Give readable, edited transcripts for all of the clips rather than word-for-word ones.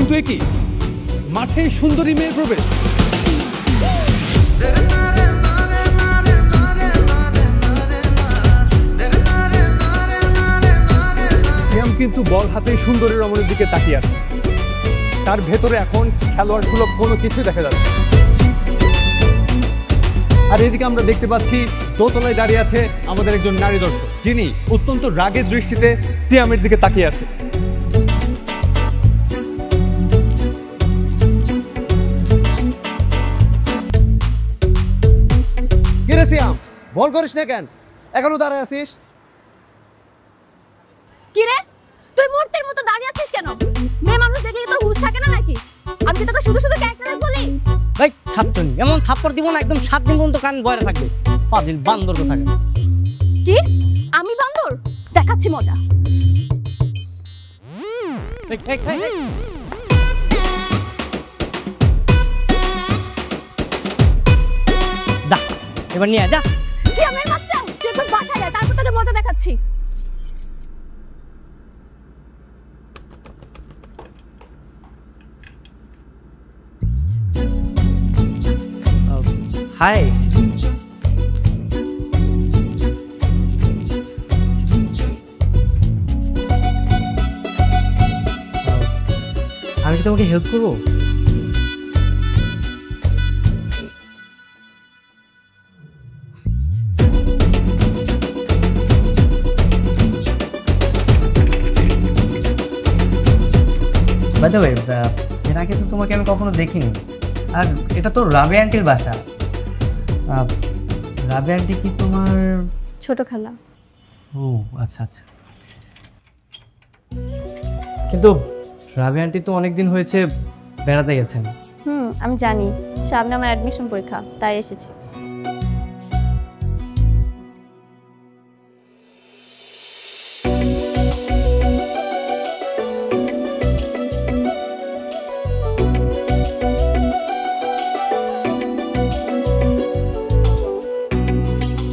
কিন্তু এ কি মাঠে সুন্দরী মেয়ের প্রবেশ। সিয়াম কিন্তু বল হাতে সুন্দরী রমণীর দিকে তাকিয়ে আছে। তার ভেতরে এখন খেলোয়াড় সুলভ কোনো কিছু দেখা যাচ্ছে। আর এদিকে আমরা দেখতে পাচ্ছি দোতলায় দাঁড়িয়ে আছে আমাদের একজন নারী দর্শক, যিনি অত্যন্ত রাগের দৃষ্টিতে সিয়ামের দিকে তাকিয়ে আছে। কিরে সিয়াম, বল করিস না কেন? এখনো দাঁড়ায় আছিস? কিরে তুই মূর্তির মতো দাঁড়িয়ে আছিস কেন? মেয়ে মানুষ দেখে তোর হুঁশ থাকে না নাকি? আমি কি তোকে শুধু শুধু ক্যারেক্টার বলি? ভাই ছাত্রনি এমন থাপ্পড় দিব না, একদম 7 দিন পর্যন্ত কান বয়রা থাকবে। ফাজিল বান্দর তো থাকে। কি আমি বান্দর? দেখাচ্ছি মজা। যা এবার নিয়ে যা। কি আমার বাচ্চা, তুই তো বাসায় যা, তারপর তোকে মজা দেখাচ্ছি। হাই, আমি কি তোমাকে হেল্প করবো? বাই দ্য ওয়ে, এর আগে তো তোমাকে আমি কখনো দেখিনি। আর এটা তো রাবি আন্টির বাসা। রাবি আন্টি কি তোমার ছোট খালা? ও আচ্ছা আচ্ছা। কিন্তু রাবি আন্টি তো অনেকদিন হয়েছে বেড়াতে গেছেন। আমি জানি, সামনে আমার অ্যাডমিশন পরীক্ষা, তাই এসেছি।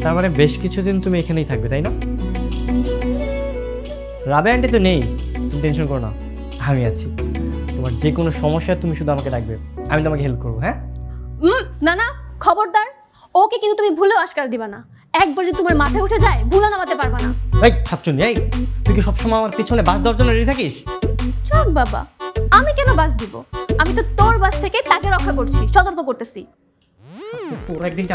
তার মানে বেশ কিছুদিন তুমি এখানেই থাকবে, তাই না? রাবে আন্টি তো নেই, তুমি টেনশন করো না, আমি আছি। তোমার যে কোনো সমস্যা তুমি শুধু আমাকে ডাকবে, আমি তোমাকে হেল্প করবো। হ্যাঁ না না, খবরদার, ওকে কিন্তু তুমি ভুলেও আশকারা দিবা না। একবার যদি তোমার মাথায় উঠে যায়, ভুলে নামাতে পারবা না। এই ছাত্রনী, এই তুই কি সবসময় আমার পিছনে বাস দেওয়ার জন্য রেডি থাকিস? চক বাবা, আমি কেন বাস দিব? আমি তো তোর বাস থেকে তাকে রক্ষা করছি, সতর্ক করতেছি। তোর একদিন